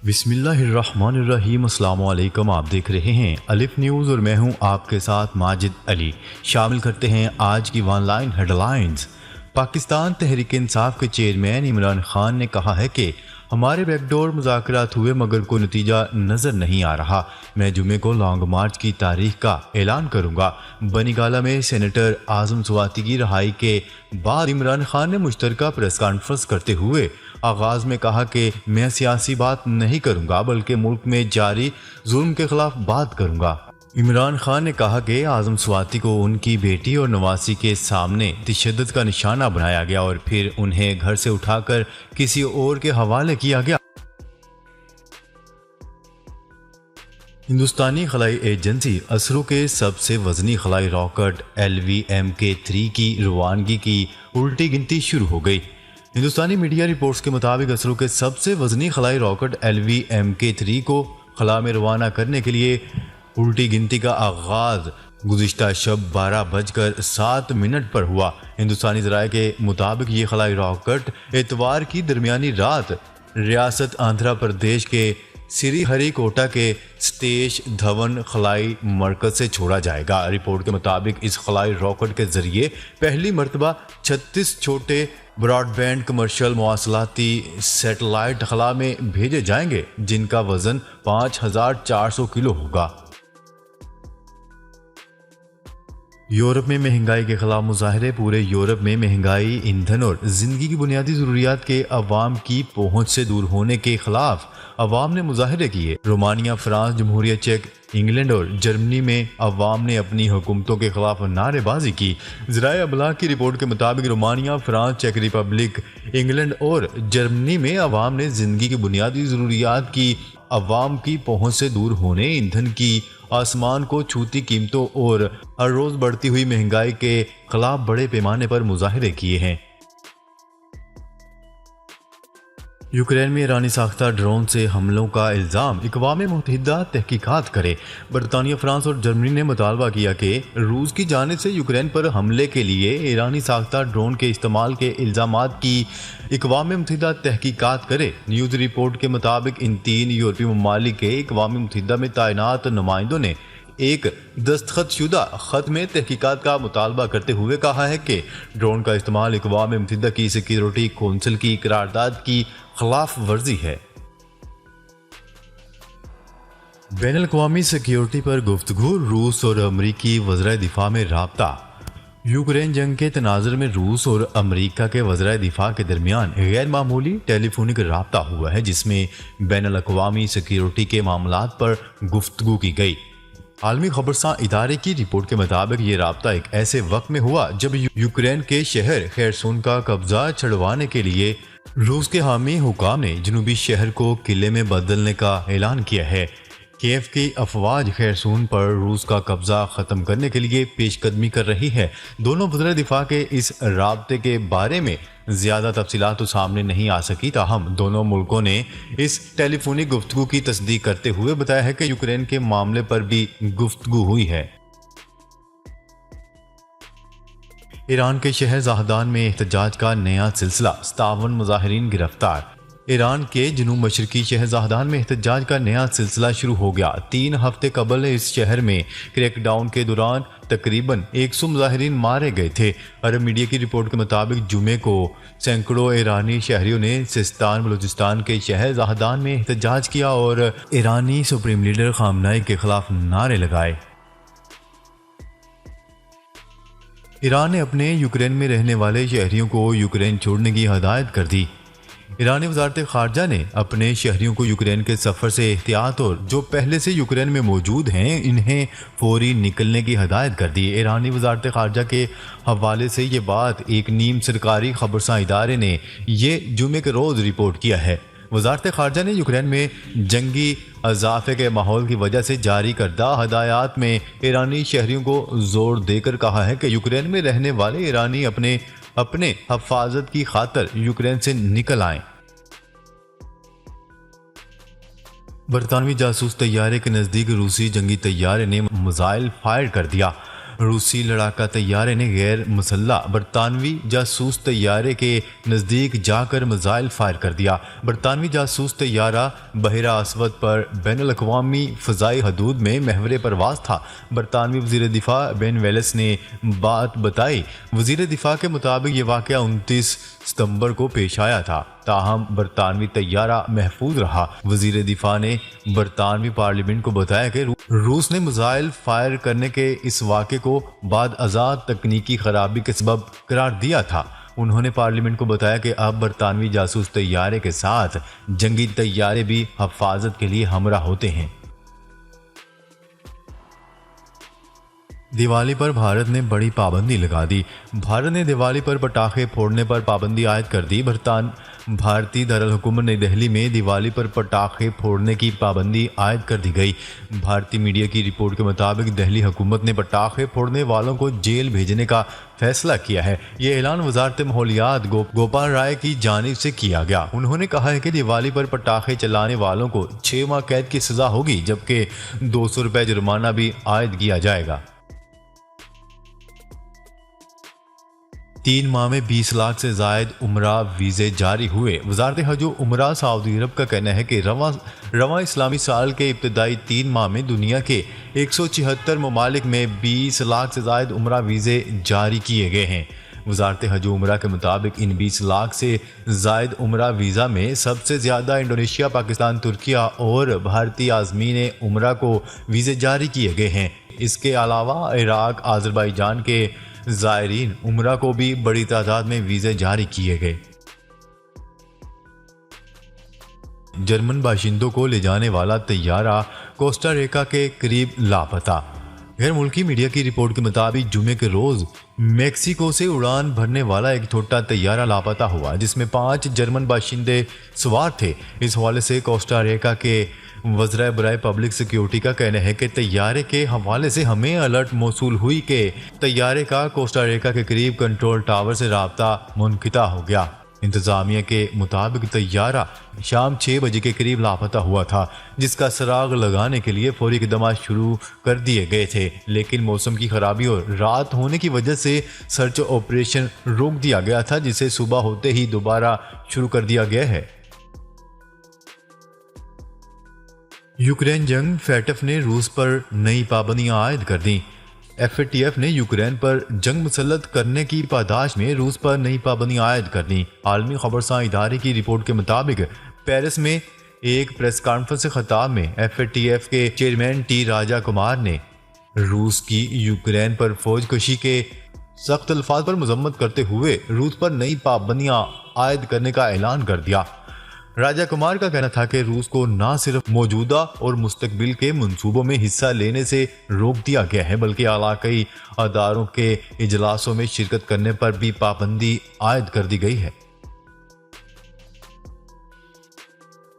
बिस्मिल्लाहिर्रहमानिर्रहीम। अस्सलाम वालेकुम। आप देख रहे हैं अलिफ न्यूज़ और मैं हूं आपके साथ माजिद अली। शामिल करते हैं आज की ऑनलाइन हेडलाइंस। पाकिस्तान तहरीक इंसाफ के चेयरमैन इमरान खान ने कहा है कि हमारे बैकडोर मुज़ाकरात हुए मगर कोई नतीजा नज़र नहीं आ रहा। मैं जुमे को लॉन्ग मार्च की तारीख का ऐलान करूंगा। बनीगाला में सेनेटर आजम स्वाति की रहाई के बाद इमरान खान ने मुश्तरका प्रेस कॉन्फ्रेंस करते हुए आगाज में कहा कि मैं सियासी बात नहीं करूंगा बल्कि मुल्क में जारी जुल्म के खिलाफ बात करूंगा। इमरान खान ने कहा कि आजम स्वाति को उनकी बेटी और नवासी के सामने तशद्दुद का निशाना बनाया गया और फिर उन्हें घर से उठाकर किसी और के हवाले किया गया। हिंदुस्तानी खलाई एजेंसी असरो के सबसे वजनी खलाई रॉकेट LVMK-3 की रवानगी की उल्टी गिनती शुरू हो गई। हिंदुस्तानी मीडिया रिपोर्ट्स के मुताबिक असरो के सबसे वजनी खलाई रॉकेट LVMK-3 को खला में रवाना करने के लिए उल्टी गिनती का आगाज गुज़िश्ता शब 12:07 पर हुआ। हिंदुस्तानी ज़राए के मुताबिक ये खलाई रॉकेट एतवार की दरमियानी रात रियासत आंध्र प्रदेश के श्रीहरिकोटा के सतीश धवन खलाई मरकज से छोड़ा जाएगा। रिपोर्ट के मुताबिक इस खलाई रॉकेट के जरिए पहली मरतबा 36 छोटे ब्रॉडबैंड कमर्शियल मवासलाती सैटेलाइट खला में भेजे जाएंगे जिनका वजन 5400 किलो होगा। यूरोप में महंगाई के खिलाफ मुजाहरे। पूरे यूरोप में महंगाई, ईंधन और जिंदगी की बुनियादी जरूरियात के अवाम की पहुंच से दूर होने के खिलाफ अवाम ने मुजाहरे किए। रोमानिया, फ्रांस, जमहूरियत चेक, इंग्लैंड और जर्मनी में अवाम ने अपनी हुकूमतों के खिलाफ नारेबाजी की। ज़राए अबलाग की रिपोर्ट के मुताबिक रोमानिया, फ्रांस, चेक रिपब्लिक, इंग्लैंड और जर्मनी में अवाम ने जिंदगी की बुनियादी जरूरियात की अवाम की पहुंच से दूर होने, ईंधन की आसमान को छूती कीमतों और हर रोज बढ़ती हुई महंगाई के खिलाफ बड़े पैमाने पर मुजाहरे किए हैं। यूक्रेन में ईरानी साख्ता ड्रोन से हमलों का इल्ज़ाम। अक़वाम मुत्तहिदा तहकीकात करे। बरतानिया, फ्रांस और जर्मनी ने मुतालबा किया कि रूस की जानिब से यूक्रेन पर हमले के लिए ईरानी साख्ता ड्रोन के इस्तेमाल के इल्ज़ामात की अक़वाम मुत्तहिदा तहकीकात करे। न्यूज़ रिपोर्ट के मुताबिक इन 3 यूरोपीय ममालिक के अक़वाम मुत्तहिदा में तैनात नुमाइंदों ने एक दस्तखतशुदा खत में तहकीकात का मुतालबा करते हुए कहा है कि ड्रोन का इस्तेमाल अक़वाम मुत्तहिदा की सिक्योरिटी कौंसिल की करारदाद की खिलाफ वर्जी है। बैनुल-अक़वामी सिक्योरिटी पर गुफ्तगू। रूस और अमरीकी वज़राए दिफा में राबता। यूक्रेन जंग के तनाज़ुर में रूस और अमरीका के वज़राए दिफा के दरमियान गैर मामूली टेलीफोनिक राबता हुआ है जिसमें बैनुल-अक़वामी सिक्योरिटी के मामलात पर गुफ्तगू की गई। आलमी खबरसां इदारे की रिपोर्ट के मुताबिक ये राब्ता एक ऐसे वक्त में हुआ जब यूक्रेन के शहर खैरसून का कब्जा छुड़वाने के लिए रूस के हामी हुकाम ने जनूबी शहर को किले में बदलने का ऐलान किया है। कीव की अफवाज खैरसून पर रूस का कब्जा खत्म करने के लिए पेशकदमी कर रही है। दोनों वज़राए दिफा के इस राब्ते के बारे में ज्यादा तफसीलात तो सामने नहीं आ सकी, ताहम दोनों मुल्कों ने इस टेलीफोनिक गुफ्तगू की तस्दीक करते हुए बताया है कि यूक्रेन के मामले पर भी गुफ्तगू हुई है। ईरान के शहर ज़ाहदान में एहतजाज का नया सिलसिला। 57 मुजाहिरीन गिरफ्तार। ईरान के जनूब मशरकी शहर ज़ाहदान में एहतजाज का नया सिलसिला शुरू हो गया। 3 हफ्ते कबल इस शहर में क्रैकडाउन के दौरान तकरीबन 100 मुजाहिरीन मारे गए थे। अरब मीडिया की रिपोर्ट के मुताबिक जुमे को सैकड़ों ईरानी शहरियों ने सिस्तान बलूचिस्तान के शहर ज़ाहदान में एहतजाज किया और ईरानी सुप्रीम लीडर खामनेई के खिलाफ नारे लगाए। ईरान ने अपने यूक्रेन में रहने वाले शहरियों को यूक्रेन छोड़ने की हदायत कर दी। ईरानी वज़ारत ख़ारजा ने अपने शहरियों को यूक्रेन के सफ़र से एहतियात और जो पहले से यूक्रेन में मौजूद हैं इन्हें फौरी निकलने की हदायत कर दी। ईरानी वज़ारत ख़ारजा के हवाले से ये बात एक नीम सरकारी खबरसां इदारे ने ये जुमे के रोज़ रिपोर्ट किया है। वज़ारत ख़ारजा ने यूक्रेन में जंगी अज़ाफ़े के माहौल की वजह से जारी करदा हदायत में ईरानी शहरियों को जोर देकर कहा है कि यूक्रेन में रहने वाले ईरानी अपने हफाजत की खातर यूक्रेन से निकल आएं। बरतानवी जासूस तैयारे के नज़दीक रूसी जंगी तैयारे ने मिसाइल फायर कर दिया। रूसी लड़ाका तैयारे ने गैर मुसल्ला बरतानवी जासूस तैयारे के नज़दीक जाकर मिसाइल फायर कर दिया। बरतानवी जासूस तैयारा बहरा असवद पर बैनुल अक़वामी फ़ज़ाई हदूद में महवरे परवाज था। बरतानवी वज़ीर दिफा बेन वेल्स ने बात बताई। वज़ीर दिफा के मुताबिक ये वाक़या 29 सितंबर को पेश आया था, ताहम बरतानवी तैयारा महफूज रहा। वज़ीर दिफा ने बरतानवी पार्लियामेंट को बताया कि रूस ने मिसाइल फायर करने के इस वाक़े को बाद आज़ाद तकनीकी खराबी के सबब करार दिया था। उन्होंने पार्लियामेंट को बताया कि अब बरतानवी जासूस तैयारे के साथ जंगी तैयारे भी हिफाजत के लिए हमरा होते हैं। दिवाली पर भारत ने बड़ी पाबंदी लगा दी। भारत ने दिवाली पर पटाखे फोड़ने पर पाबंदी आयद कर दी। भारतीय दारुल हुकूमत नई दिल्ली में दिवाली पर पटाखे फोड़ने की पाबंदी आयद कर दी गई। भारतीय मीडिया की रिपोर्ट के मुताबिक दिल्ली हुकूमत ने पटाखे फोड़ने वालों को जेल भेजने का फैसला किया है। ये ऐलान वजारत माहौलियात गोपाल राय की जानिब से किया गया। उन्होंने कहा है कि दिवाली पर पटाखे चलाने वालों को 6 माह कैद की सज़ा होगी, जबकि 200 रुपये जुर्माना भी आयद किया जाएगा। 3 माह में 20 लाख से जायद उमरा वीज़े जारी हुए। वजारत हज व उमरा सऊदी अरब का कहना है कि रवां इस्लामी साल के इब्तदाई 3 माह में दुनिया के 176 ममालिक में 20 लाख से जायद उमरा वीज़े जारी किए गए हैं। वजारत हज व उमरा के मुताबिक इन 20 लाख से जायद उमरा वीज़ा में सबसे ज़्यादा इंडोनेशिया, पाकिस्तान, तुर्किया और भारतीय आज़मीन उमरा को वीज़े जारी किए गए हैं। इसके अलावा इराक, आज़रबाईजान के ज़ायरीन उमरा को भी बड़ी तादाद में वीज़े जारी किए गए। जर्मन बाशिंदों को ले जाने वाला तैयारा कोस्टा रिका के करीब लापता। गैर मुल्की मीडिया की रिपोर्ट के मुताबिक जुमे के रोज मेक्सिको से उड़ान भरने वाला एक छोटा तैयारा लापता हुआ, जिसमें 5 जर्मन बाशिंदे सवार थे। इस हवाले से कोस्टा रिका के वज़रा बराए पब्लिक सिक्योरिटी का कहना है कि तैयारे के हवाले से हमें अलर्ट मौसूल हुई कि तैयारे का कोस्टा रिका के करीब कंट्रोल टावर से राब्ता मुनक़िता हो गया। इंतज़ामिया के मुताबिक तैयारा शाम 6 बजे के करीब लापता हुआ था, जिसका सराग लगाने के लिए फौरी इक़दाम शुरू कर दिए गए थे, लेकिन मौसम की खराबी और रात होने की वजह से सर्च ऑपरेशन रोक दिया गया था, जिसे सुबह होते ही दोबारा शुरू कर दिया गया है। यूक्रेन जंग FATF ने रूस पर नई पाबंदियां आयद कर दी। FATF ने यूक्रेन पर जंग मुसल्लत करने की पादाश में रूस पर नई पाबंदियां आयद कर दी। आलमी खबरसां इदारे की रिपोर्ट के मुताबिक पेरिस में एक प्रेस कॉन्फ्रेंस से खिताब में FATF के चेयरमैन T राजा कुमार ने रूस की यूक्रेन पर फौजकशी के सख्त अल्फाज पर मजम्मत करते हुए रूस पर नई पाबंदियां आयद करने का ऐलान कर दिया। राजा कुमार का कहना था कि रूस को न सिर्फ मौजूदा और मुस्तकबिल के मंसूबों में हिस्सा लेने से रोक दिया गया है, बल्कि इलाकाई अदारों के इजलासों में शिरकत करने पर भी पाबंदी आयद कर दी गई है।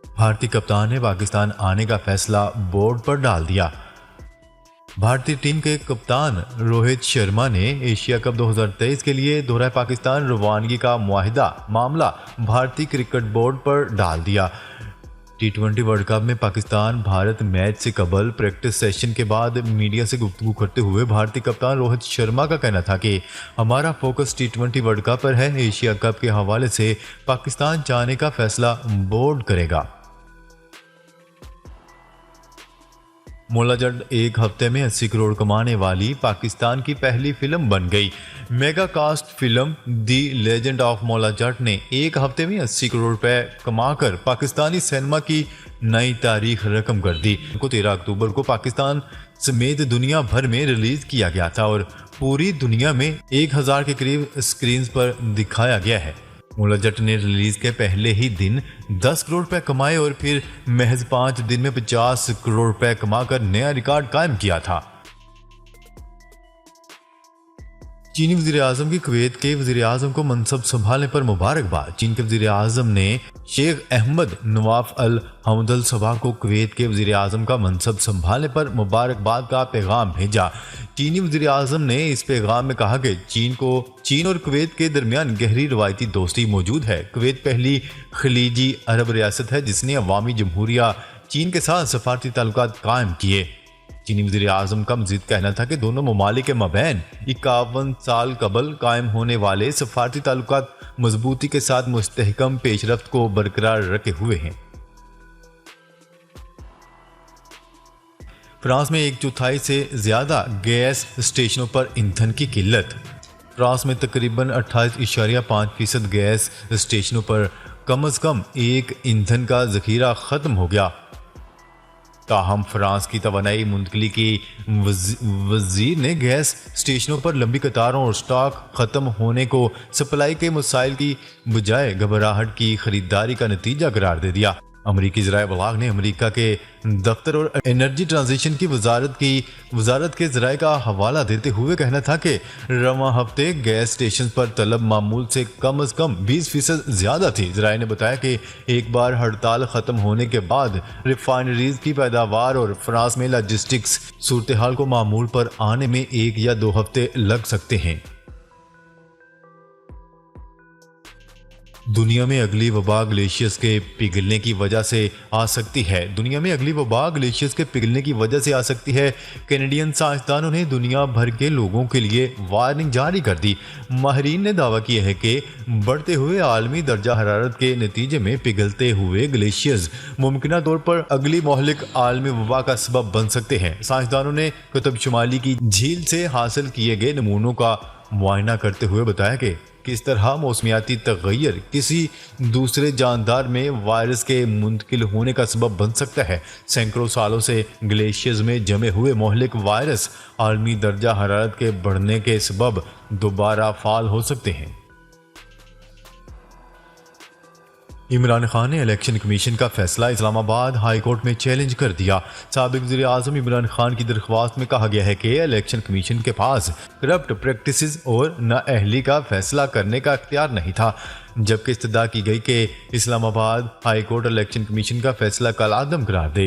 भारतीय कप्तान ने पाकिस्तान आने का फैसला बोर्ड पर डाल दिया। भारतीय टीम के कप्तान रोहित शर्मा ने एशिया कप 2023 के लिए दौरा पाकिस्तान रवानगी का मामला भारतीय क्रिकेट बोर्ड पर डाल दिया। T20 वर्ल्ड कप में पाकिस्तान भारत मैच से कबल प्रैक्टिस सेशन के बाद मीडिया से गुफ्तगू करते हुए भारतीय कप्तान रोहित शर्मा का कहना था कि हमारा फोकस T20 वर्ल्ड कप पर है। एशिया कप के हवाले से पाकिस्तान जाने का फैसला बोर्ड करेगा। मोला जट एक हफ्ते में 80 करोड़ कमाने वाली पाकिस्तान की पहली फिल्म बन गई। Mega cast film the legend of Maula Jatt ने एक हफ्ते में 80 करोड़ रुपए कमाकर पाकिस्तानी सिनेमा की नई तारीख रकम कर दी। को 13 अक्टूबर को पाकिस्तान समेत दुनिया भर में रिलीज किया गया था और पूरी दुनिया में 1000 के करीब स्क्रीन पर दिखाया गया है। मोला जट ने रिलीज के पहले ही दिन 10 करोड़ रुपए कमाए और फिर महज 5 दिन में 50 करोड़ रुपए कमाकर नया रिकॉर्ड कायम किया था। चीनी वज़ीर-ए-आज़म की कुवैत के वज़ीर-ए-आज़म को मनसब संभालने पर मुबारकबाद। चीन के वज़ीर-ए-आज़म ने शेख अहमद नवाफ अल हमदल सबा को कुवैत के वज़ीर-ए-आज़म का मनसब संभालने पर मुबारकबाद का पैगाम भेजा। चीनी वज़ीर-ए-आज़म ने इस पैगाम में कहा कि चीन और कुवैत के दरमियान गहरी रवायती दोस्ती मौजूद है। कुवैत पहली खलीजी अरब रियासत है जिसने अवामी जमहूरिया चीन के साथ सफारती ताल्लुकात कायम किए। चीनी वज़ीर आज़म का मज़ीद कहना था कि दोनों ममालिक के मबैन 51 साल कबल कायम होने वाले सफारती ताल्लुकात मजबूती के साथ मुस्तहकम पेशरफ्त को बरकरार रखे हुए हैं। फ्रांस में 1/4 से ज्यादा गैस स्टेशनों पर ईंधन की किल्लत। फ्रांस में तकरीबन 28.5% गैस स्टेशनों पर कम से कम एक ईंधन का जखीरा खत्म हो गया। ताहम फ्रांस की तवानाई मुंतकली की वजीर ने गैस स्टेशनों पर लंबी कतारों और स्टॉक खत्म होने को सप्लाई के मसाइल की बजाय घबराहट की खरीदारी का नतीजा करार दे दिया। अमरीकी ज़राए बलाग ने अमरीका के दफ्तर और एनर्जी ट्रांजिशन की वजारत के ज़राए का हवाला देते हुए कहना था कि रवां हफ्ते गैस स्टेशन पर तलब मामूल से कम 20% ज़्यादा थी। ज़राए ने बताया कि एक बार हड़ताल ख़त्म होने के बाद रिफाइनरीज की पैदावार और फ्रांस में लॉजिस्टिक्स सूरत हाल को मामूल पर आने में 1 या 2 हफ्ते लग सकते हैं। दुनिया में अगली वबा ग्लेशियर्स के पिघलने की वजह से आ सकती है। दुनिया में अगली वबा ग्लेशियर्स के पिघलने की वजह से आ सकती है। कैनेडियन साइंसदानों ने दुनिया भर के लोगों के लिए वार्निंग जारी कर दी। माहिरीन ने दावा किया है कि बढ़ते हुए आलमी दर्जा हरारत के नतीजे में पिघलते हुए ग्लेशियर्स मुमकिन तौर पर अगली मोहलिक आलमी वबा का सबब बन सकते हैं। साइंसदानों ने कुतुब शुमाली की झील से हासिल किए गए नमूनों का मुआयना करते हुए बताया कि किस तरह मौसमियाती तगय्युर किसी दूसरे जानदार में वायरस के मुंतकिल होने का सबब बन सकता है। सैकड़ों सालों से ग्लेशियर्स में जमे हुए मोहलिक वायरस आलमी दर्जा हरारत के बढ़ने के सबब दोबारा फाल हो सकते हैं। इमरान खान ने इलेक्शन कमीशन का फैसला इस्लामाबाद हाई कोर्ट में चैलेंज कर दिया। साबिक वज़ीर आज़म इमरान खान की दरख्वास्त में कहा गया है कि इलेक्शन कमीशन के पास करप्ट प्रैक्टिसेस और नाअहली का फैसला करने का इख्तियार नहीं था, जबकि इस्तदा की गई कि Islamabad high court election commission का फैसला कलादम करार दे।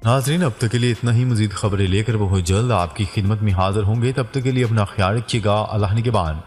नाज़रीन, अब तक के लिए इतना ही। मज़ीद खबरें लेकर बहुत जल्द आपकी खिदमत में हाजिर होंगे। तब तक के लिए अपना ख्याल रखिएगा। अल्लाह निगहबान।